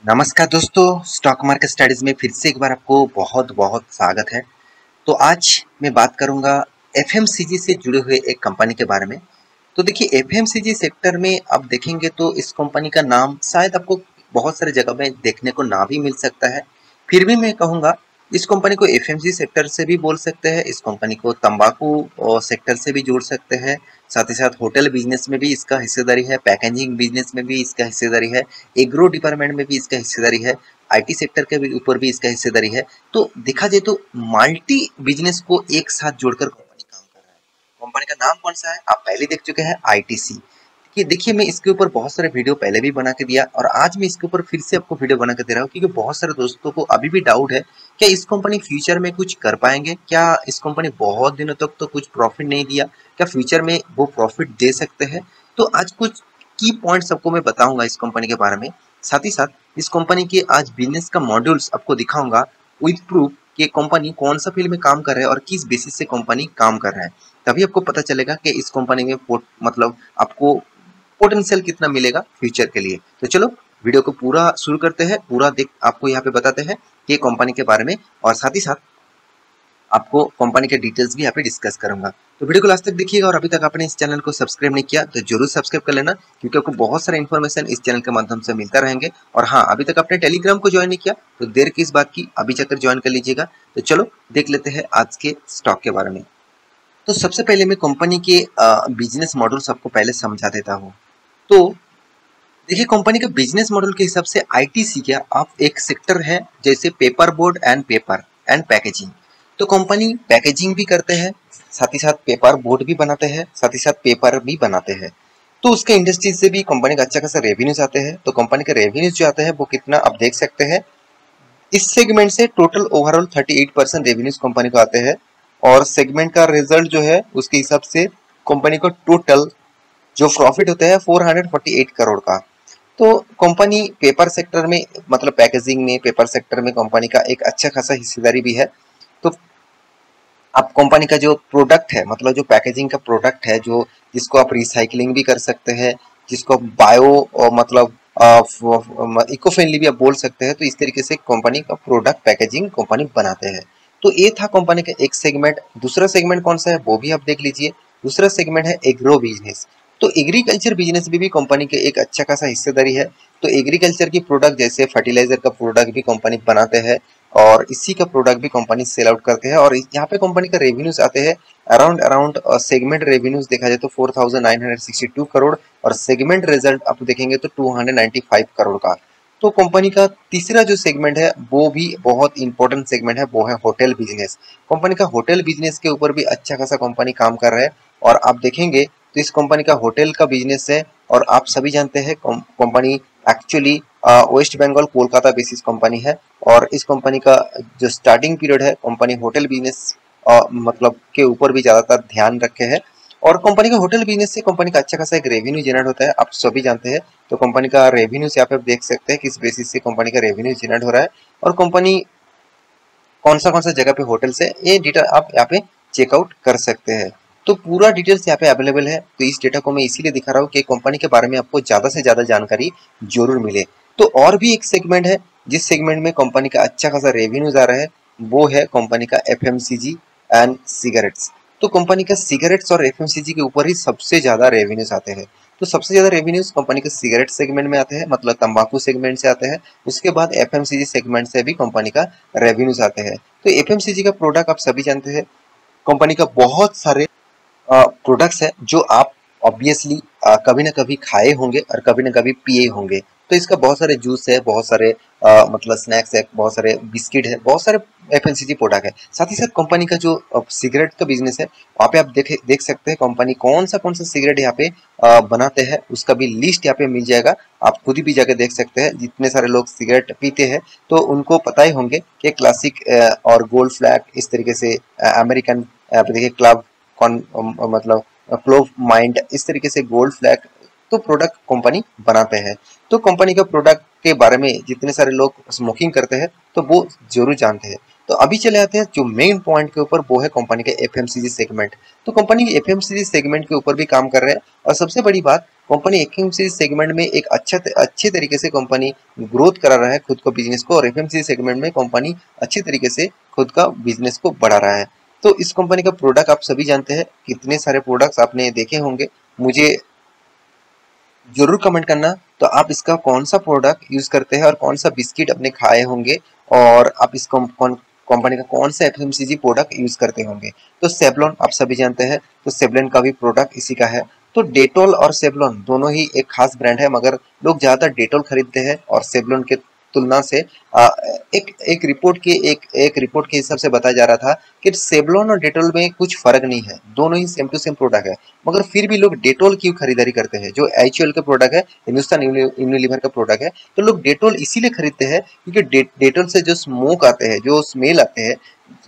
नमस्कार दोस्तों, stock market studies में फिर से एक बार आपको बहुत बहुत स्वागत है। तो आज मैं बात करूंगा एफएमसीजी से जुड़े हुए एक कंपनी के बारे में। तो देखिए, एफएमसीजी सेक्टर में आप देखेंगे तो इस कंपनी का नाम शायद आपको बहुत सारे जगह में देखने को ना भी मिल सकता है। फिर भी मैं कहूँगा इस कंपनी को एफएमसीजी सेक्टर से भी बोल सकते हैं, इस कंपनी को तंबाकू सेक्टर से भी जोड़ सकते हैं। साथ ही साथ होटल बिजनेस में भी इसका हिस्सेदारी है, पैकेजिंग बिजनेस में भी इसका हिस्सेदारी है, एग्रो डिपार्टमेंट में भी इसका हिस्सेदारी है, आईटी सेक्टर के भी ऊपर भी इसका हिस्सेदारी है। तो देखा जाए तो मल्टी बिजनेस को एक साथ जोड़कर कंपनी काम कर रहा है। कंपनी का नाम कौन सा है आप पहले देख चुके हैं, आईटीसी। कि देखिए, मैं इसके ऊपर बहुत सारे वीडियो पहले भी बना के दिया और आज मैं इसके ऊपर फिर से आपको वीडियो बना के दे रहा हूँ, क्योंकि बहुत सारे दोस्तों को अभी भी डाउट है क्या इस कंपनी फ्यूचर में कुछ कर पाएंगे, क्या इस कंपनी बहुत दिनों तक तो कुछ प्रॉफिट नहीं दिया, क्या फ्यूचर में वो प्रॉफिट दे सकते हैं। तो आज कुछ की पॉइंट्स आपको मैं बताऊंगा इस कंपनी के बारे में। साथ ही साथ इस कंपनी के आज बिजनेस का मॉड्यूल्स आपको दिखाऊंगा विद प्रूफ कि कंपनी कौन सा फील्ड में काम कर रहा है और किस बेसिस से कंपनी काम कर रहा है। तभी आपको पता चलेगा कि इस कंपनी में मतलब आपको पोटेंशियल कितना मिलेगा फ्यूचर के लिए। तो चलो वीडियो को पूरा शुरू करते हैं, पूरा देख आपको यहाँ पे बताते हैं कि कंपनी के बारे में, और साथ ही साथ आपको कंपनी के डिटेल्स भी यहाँ पे डिस्कस करूंगा। तो वीडियो को लास्ट तक देखिएगा और अभी तक आपने इस चैनल को सब्सक्राइब नहीं किया तो जरूर सब्सक्राइब कर लेना, क्योंकि आपको बहुत सारा इन्फॉर्मेशन इस चैनल के माध्यम से मिलता रहेंगे। और हाँ, अभी तक आपने टेलीग्राम को ज्वाइन नहीं किया तो देर किस बात की, अभी जाकर ज्वाइन कर लीजिएगा। तो चलो देख लेते हैं आज के स्टॉक के बारे में। तो सबसे पहले मैं कंपनी के बिजनेस मॉडल सबको पहले समझा देता हूँ। तो देखिए, कंपनी का बिजनेस मॉडल के हिसाब से आईटीसी क्या आप एक सेक्टर है जैसे paper board and paper and packaging. तो कंपनी पैकेजिंग भी करते हैं, साथ ही साथ पेपर बोर्ड भी बनाते हैं, साथ ही साथ पेपर भी बनाते हैं। तो उसके इंडस्ट्री से भी कंपनी का अच्छा खासा रेवेन्यूज आते हैं। तो कंपनी के रेवेन्यूज जो आते हैं वो कितना आप देख सकते हैं। इस सेगमेंट से टोटल ओवरऑल 38% रेवेन्यूज कंपनी को आते हैं, और सेगमेंट का रिजल्ट जो है उसके हिसाब से कंपनी को टोटल जो प्रॉफिट होता है 448 करोड़ का। तो कंपनी पेपर सेक्टर में मतलब पैकेजिंग में पेपर सेक्टर में कंपनी का एक अच्छा खासा हिस्सेदारी भी है। तो अब कंपनी का जो प्रोडक्ट है, मतलब जो पैकेजिंग का प्रोडक्ट है, जो जिसको आप रिसाइकलिंग भी कर सकते हैं, जिसको बायो और मतलब इको फ्रेंडली भी आप बोल सकते हैं, तो इस तरीके से कंपनी का प्रोडक्ट पैकेजिंग कंपनी बनाते हैं। तो ये था कंपनी का एक सेगमेंट। दूसरा सेगमेंट कौन सा है वो भी आप देख लीजिए। दूसरा सेगमेंट है एग्रो बिजनेस। तो एग्रीकल्चर बिजनेस में भी कंपनी के एक अच्छा खासा हिस्सेदारी है। तो एग्रीकल्चर की प्रोडक्ट जैसे फर्टिलाइजर का प्रोडक्ट भी कंपनी बनाते हैं, और इसी का प्रोडक्ट भी कंपनी सेल आउट करते हैं। और यहाँ पे कंपनी का रेवेन्यूज आते हैं अराउंड अराउंड सेगमेंट रेवेन्यूज देखा जाए तो 4962 करोड़, और सेगमेंट रिजल्ट आप देखेंगे तो 295 करोड़ का। तो कंपनी का तीसरा जो सेगमेंट है वो भी बहुत इंपॉर्टेंट सेगमेंट है, वो है होटल बिजनेस। कंपनी का होटल बिजनेस के ऊपर भी अच्छा खासा कंपनी काम कर रहा है। और आप देखेंगे तो इस कंपनी का होटल का बिजनेस है, और आप सभी जानते हैं company actually West Bengal Kolkata basis company है। और इस कंपनी का जो स्टार्टिंग पीरियड है कंपनी होटल बिजनेस मतलब के ऊपर भी ज्यादातर ध्यान रखे है। और कंपनी का होटल बिजनेस से कंपनी का अच्छा खासा एक रेवेन्यू जनरेट होता है, आप सभी जानते हैं। तो कंपनी का रेवेन्यू यहाँ पे आप देख सकते हैं किस बेसिस से कंपनी का रेवेन्यू जनरेट हो रहा है, और कंपनी कौन सा जगह पे होटल से, ये डेटा आप यहाँ पे चेकआउट कर सकते हैं। तो पूरा डिटेल्स यहाँ पे अवेलेबल है। तो इस डेटा को मैं इसीलिए दिखा रहा हूँ कि कंपनी के बारे में आपको ज्यादा से ज्यादा जानकारी जरूर मिले। तो और भी एक सेगमेंट है जिस सेगमेंट में कंपनी का अच्छा खासा रेवेन्यूज आ रहा है, वो है कंपनी का एफएमसीजी एंड सिगरेट्स। तो कंपनी का सिगरेट्स और एफएमसीजी के ऊपर ही सबसे ज्यादा रेवेन्यूज आते हैं। तो सबसे ज्यादा रेवेन्यूज कंपनी के सिगरेट सेगमेंट में आते हैं, मतलब तंबाकू सेगमेंट से आते हैं। उसके बाद एफएमसीजी सेगमेंट से भी कंपनी का रेवेन्यूज आते हैं। तो एफएमसीजी का प्रोडक्ट आप सभी जानते हैं, कंपनी का बहुत सारे प्रोडक्ट्स है जो आप ऑब्वियसली कभी ना कभी खाए होंगे और कभी ना कभी पिए होंगे। तो इसका बहुत सारे जूस है, बहुत सारे मतलब स्नैक्स है, बहुत सारे बिस्किट है, बहुत सारे एफएमसीजी प्रोडक्ट है। साथ ही साथ कंपनी का जो सिगरेट का बिजनेस है, वहाँ पे आप देख सकते हैं कंपनी कौन सा सिगरेट यहाँ पे बनाते हैं, उसका भी लिस्ट यहाँ पे मिल जाएगा। आप खुद ही भी जाके देख सकते हैं, जितने सारे लोग सिगरेट पीते हैं तो उनको पता ही होंगे कि क्लासिक और गोल्ड फ्लैग, इस तरीके से अमेरिकन देखिए क्लब कौन मतलब क्लोव माइंड, इस तरीके से गोल्ड फ्लैग तो प्रोडक्ट कंपनी बनाते हैं। तो कंपनी का प्रोडक्ट के बारे में जितने सारे लोग स्मोकिंग करते हैं तो वो जरूर जानते हैं। तो अभी चले आते हैं जो मेन पॉइंट के ऊपर, वो है कंपनी के एफएमसीजी सेगमेंट। तो कंपनी एफएमसीजी सेगमेंट के ऊपर भी काम कर रहे हैं, और सबसे बड़ी बात, कंपनी एफएमसीजी सेगमेंट में एक अच्छे तरीके से कंपनी ग्रोथ करा रहा है खुद को, बिजनेस को, और एफएमसीजी सेगमेंट में कंपनी अच्छे तरीके से खुद का बिजनेस को बढ़ा रहा है। तो इस कंपनी का प्रोडक्ट आप सभी जानते हैं, कितने सारे प्रोडक्ट्स आपने देखे होंगे, मुझे जरूर कमेंट करना तो आप इसका कौन सा प्रोडक्ट यूज करते हैं और कौन सा बिस्किट अपने खाए होंगे, और आप इस कंपनी का कौन सा एफएमसीजी प्रोडक्ट यूज करते होंगे। तो सेवलॉन आप सभी जानते हैं, तो सेवलॉन का भी प्रोडक्ट इसी का है। तो डेटोल और सेवलॉन दोनों ही एक खास ब्रांड है, मगर लोग ज्यादातर डेटोल खरीदते हैं, और सेवलॉन के तुलना से एक रिपोर्ट के हिसाब से बताया जा रहा था कि सेवलॉन और डेटोल में कुछ फर्क नहीं है, दोनों ही सेम टू सेम प्रोडक्ट है, मगर फिर भी लोग डेटोल की खरीदारी करते हैं, जो एचयूएल का प्रोडक्ट है, हिंदुस्तान यूनिलीवर का प्रोडक्ट है। तो लोग डेटोल इसीलिए खरीदते हैं क्योंकि डेटोल से जो स्मोक आते हैं, जो स्मेल आते हैं,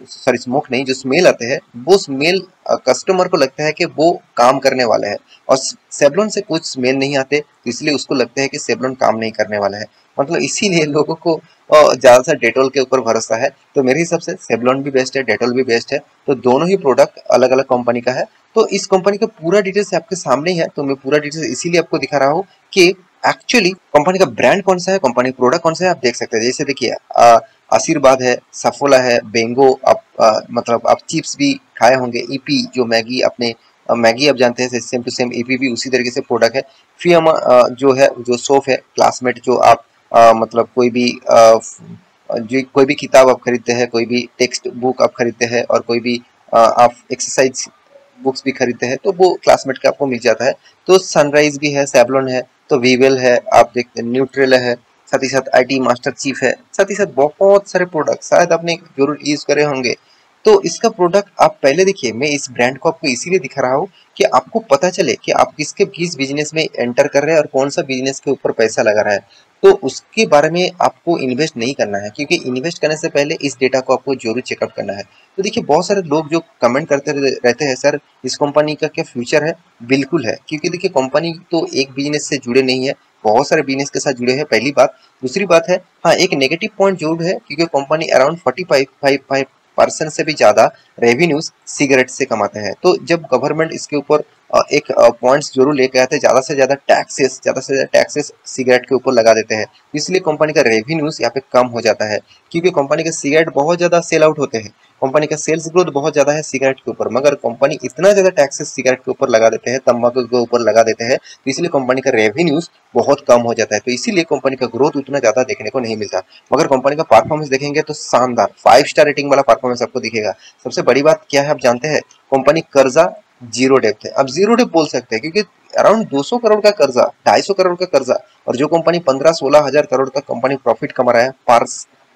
सॉरी स्मोक नहीं, जो स्मेल आते हैं, वो स्मेल कस्टमर को लगता है कि वो काम करने वाला है, और सेवलॉन से कुछ स्मेल नहीं आते, तो इसलिए उसको लगता है कि सेवलॉन काम नहीं करने वाला है। मतलब इसीलिए लोगों को ज्यादातर डेटोल के ऊपर भरोसा है। तो मेरे हिसाब से सेवलॉन भी बेस्ट है, डेटोल भी बेस्ट है, तो दोनों ही प्रोडक्ट अलग अलग कंपनी का है। तो इस कंपनी का पूरा डिटेल्स आपके सामने ही है, तो मैं पूरा डिटेल्स इसीलिए आपको दिखा रहा हूँ कि एक्चुअली कंपनी का ब्रांड कौन सा है, कंपनी प्रोडक्ट कौन सा है, आप देख सकते हैं। जैसे देखिए आशीर्वाद है, सफोला है, बेंगो, मतलब आप चिप्स भी खाए होंगे, ईपी जो मैगी, अपने मैगी आप जानते हैं, सेम टू सेम ईपी भी उसी तरीके से प्रोडक्ट है। फियामा जो है, जो सोप है, क्लासमेट, जो आप मतलब कोई भी किताब आप खरीदते हैं, कोई भी टेक्स्ट बुक आप खरीदते हैं, और कोई भी आप एक्सरसाइज बुक्स भी खरीदते हैं, तो वो क्लासमेट का आपको मिल जाता है। तो सनराइज भी है, सेवलॉन है, तो वीवेल है, आप देखते हैं न्यूट्रेल है, साथ ही साथ आईटी मास्टर चीफ है, साथ ही साथ बहुत सारे प्रोडक्ट शायद आपने जरूर यूज करे होंगे। तो इसका प्रोडक्ट आप पहले देखिए, मैं इस ब्रांड को आपको इसीलिए दिखा रहा हूँ कि आपको पता चले कि आप किस बिजनेस में एंटर कर रहे हैं, और कौन सा बिजनेस के ऊपर पैसा लगा रहा है। तो उसके बारे में आपको इन्वेस्ट नहीं करना है, क्योंकि इन्वेस्ट करने से पहले इस डेटा को आपको जरूर चेकआउट करना है। तो देखिए, बहुत सारे लोग जो कमेंट करते रहते हैं, सर इस कंपनी का क्या फ्यूचर है। बिल्कुल है, क्योंकि देखिए कंपनी तो एक बिजनेस से जुड़े नहीं है, बहुत सारे बिजनेस के साथ जुड़े हैं, पहली बात। दूसरी बात है, हाँ एक नेगेटिव पॉइंट जरूर है, क्योंकि कंपनी अराउंड 45% से भी ज्यादा रेवेन्यूज सिगरेट से कमाते हैं। तो जब गवर्नमेंट इसके ऊपर एक पॉइंट्स जरूर लेके आते हैं, ज्यादा से ज्यादा टैक्सेस सिगरेट के ऊपर लगा देते हैं, इसलिए कंपनी का रेवेन्यूज यहाँ पे कम हो जाता है, क्योंकि कंपनी के सिगरेट बहुत ज्यादा सेल आउट होते हैं, कंपनी का सेल्स ग्रोथ बहुत ज्यादा है सिगरेट के ऊपर, मगर कंपनी इतना ज्यादा टैक्सेस सिगरेट के ऊपर लगा देते हैं, तंबाकू के ऊपर लगा देते हैं, तो इसलिए कंपनी का रेवेन्यूज बहुत कम हो जाता है, तो इसीलिए कंपनी का ग्रोथ उतना ज्यादा देखने को नहीं मिलता। मगर कंपनी का परफॉर्मेंस देखेंगे तो शानदार 5 स्टार रेटिंग वाला परफॉर्मेंस आपको दिखेगा। सबसे बड़ी बात क्या है आप जानते हैं, कंपनी कर्जा जीरो डेप्थ है। अब जीरो डेप्थ बोल सकते हैं क्योंकि अराउंड 200 करोड़ का कर्जा, 250 करोड़ का कर्जा, और जो कंपनी 15-16 हजार करोड़ तक कंपनी प्रॉफिट कमा रहा है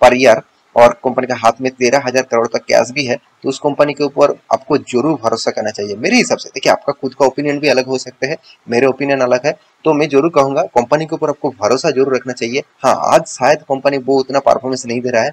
पर ईयर, और कंपनी के हाथ में 13,000 करोड़ तक कैश भी है, तो उस कंपनी के ऊपर आपको जरूर भरोसा करना चाहिए मेरे हिसाब से। देखिए, आपका खुद का ओपिनियन भी अलग हो सकते हैं, मेरे ओपिनियन अलग है, तो मैं जरूर कहूंगा कंपनी के ऊपर आपको भरोसा जरूर रखना चाहिए। हाँ, आज शायद कंपनी वो उतना परफॉर्मेंस नहीं दे रहा है,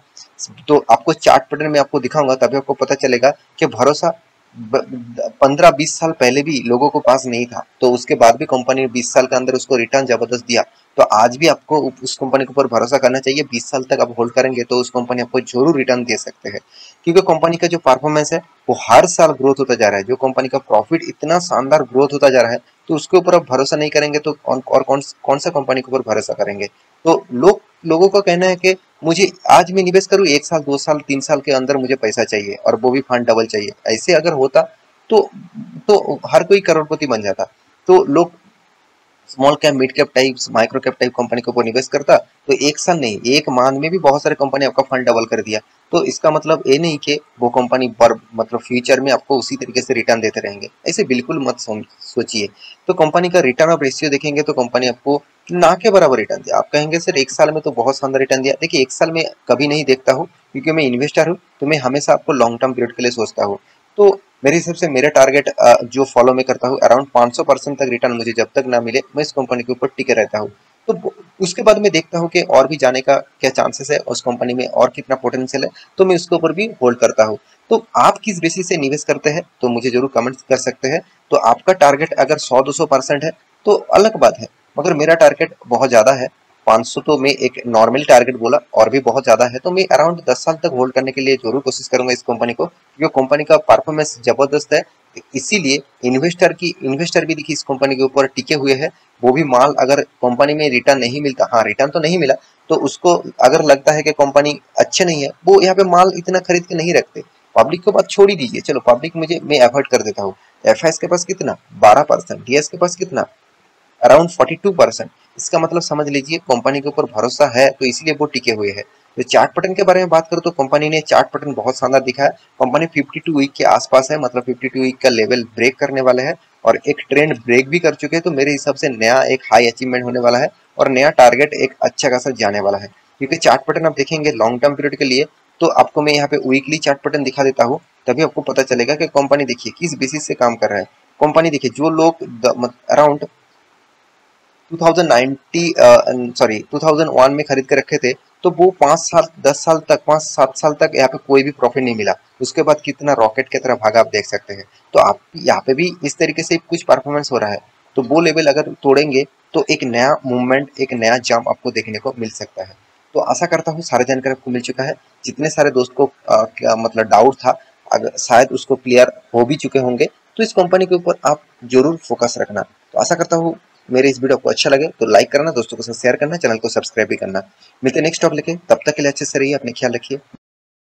तो आपको चार्ट पैटर्न में आपको दिखाऊंगा, तभी आपको पता चलेगा कि भरोसा 15-20 साल पहले भी लोगों को पास नहीं था, तो उसके बाद भी कंपनी ने 20 साल के अंदर उसको रिटर्न जबरदस्त दिया। तो आज भी आपको उस कंपनी के ऊपर भरोसा करना चाहिए, 20 साल तक आप होल्ड करेंगे तो उस कंपनी आपको जरूर रिटर्न दे सकते हैं, क्योंकि कंपनी का जो परफॉर्मेंस है वो हर साल ग्रोथ होता जा रहा है, जो कंपनी का प्रॉफिट इतना शानदार ग्रोथ होता जा रहा है, तो उसके ऊपर आप भरोसा नहीं करेंगे तो कौन सा कंपनी के ऊपर भरोसा करेंगे। तो लोगों का कहना है कि मुझे आज मैं निवेश करूं, 1 साल 2 साल 3 साल के अंदर मुझे पैसा चाहिए, और वो भी फंड डबल चाहिए। ऐसे अगर होता तो हर कोई करोड़पति बन जाता। तो लोग small cap, mid cap types, micro cap type company के ऊपर निवेश करता, तो 1 साल नहीं, 1 माह में भी बहुत सारे कंपनी आपका फंड डबल कर दिया। तो इसका मतलब ये नहीं कि वो कंपनी मतलब फ्यूचर में आपको उसी तरीके से रिटर्न देते रहेंगे, ऐसे बिल्कुल मत सोचिए। तो कंपनी का रिटर्न ऑफ रेशियो देखेंगे तो कंपनी आपको ना के बराबर रिटर्न दिया। आप कहेंगे सर 1 साल में तो बहुत शानदार रिटर्न दिया। देखिए, 1 साल में कभी नहीं देखता हूँ, क्योंकि मैं इन्वेस्टर हूँ, तो मैं हमेशा आपको लॉन्ग टर्म पीरियड के लिए सोचता हूँ। तो मेरे हिसाब से मेरा टारगेट जो फॉलो मैं करता हूँ, अराउंड 500% तक रिटर्न मुझे जब तक ना मिले, मैं इस कंपनी के ऊपर टिके रहता हूँ। तो उसके बाद मैं देखता हूँ कि और भी जाने का क्या चांसेस है, उस कंपनी में और कितना पोटेंशियल है, तो मैं उसके ऊपर भी होल्ड करता हूँ। तो आप किस बेसिस से निवेश करते हैं, तो मुझे जरूर कमेंट कर सकते हैं। तो आपका टारगेट अगर 100-200% है तो अलग बात है, मगर मेरा टारगेट बहुत ज्यादा है, 500 तो मैं एक नॉर्मल टारगेट बोला, और भी बहुत ज्यादा है, तो मैं अराउंड 10 साल तक होल्ड करने के लिए जरूर कोशिश करूंगा इस कंपनी को, क्योंकि कंपनी का परफॉर्मेंस जबरदस्त है। इसीलिए इन्वेस्टर भी देखिए इस कंपनी के ऊपर टिके हुए हैं। वो भी माल अगर कंपनी में रिटर्न नहीं मिलता, हाँ रिटर्न तो नहीं मिला, तो उसको अगर लगता है कि कंपनी अच्छे नहीं है, वो यहाँ पे माल इतना खरीद के नहीं रखते। पब्लिक को बात छोड़ ही दीजिए, चलो पब्लिक मैं अवॉइड कर देता हूँ। एफआईएस के पास कितना 12%, डीएस के पास कितना अराउंड 42%। इसका मतलब समझ लीजिए कंपनी के ऊपर भरोसा है, तो इसलिए वो टिके हुए हैं। तो चार्ट पैटर्न के बारे में बात करूं तो कंपनी ने चार्ट पैटर्न बहुत शानदार दिखा है। कंपनी 52 वीक के आसपास है, मतलब 52 वीक का लेवल ब्रेक करने वाले हैं, और एक ट्रेंड ब्रेक भी कर चुके हैं। तो मेरे हिसाब से नया एक हाई अचीवमेंट होने वाला है, और नया टारगेट एक अच्छा खासा जाने वाला है। क्योंकि चार्ट पैटर्न आप देखेंगे लॉन्ग टर्म पीरियड के लिए, तो आपको मैं यहाँ पे वीकली चार्ट पैटर्न दिखा देता हूँ, तभी आपको पता चलेगा कि कंपनी देखिए किस बेसिस से काम कर रहा है। कंपनी देखिए जो लोग अराउंड 2001 में खरीद के रखे थे, तो वो 5 साल 10 साल तक 5-7 साल तक यहाँ पे कोई भी प्रॉफिट नहीं मिला। उसके बाद कितना रॉकेट की तरह भागा आप देख सकते हैं। तो आप यहाँ पे भी इस तरीके से कुछ परफॉर्मेंस हो रहा है। तो वो लेवल अगर तोड़ेंगे तो एक नया मूवमेंट, एक नया जंप आपको देखने को मिल सकता है। तो आशा करता हूँ सारा जानकारी आपको मिल चुका है। जितने सारे दोस्त को क्या मतलब डाउट था, अगर शायद उसको क्लियर हो भी चुके होंगे। तो इस कंपनी के ऊपर आप जरूर फोकस रखना। तो आशा करता हूँ मेरे इस वीडियो को अच्छा लगे तो लाइक करना, दोस्तों के साथ शेयर करना, चैनल को सब्सक्राइब भी करना। मिलते हैं नेक्स्ट टॉपिक लेके, तब तक के लिए अच्छे से रहिए, अपने ख्याल रखिए।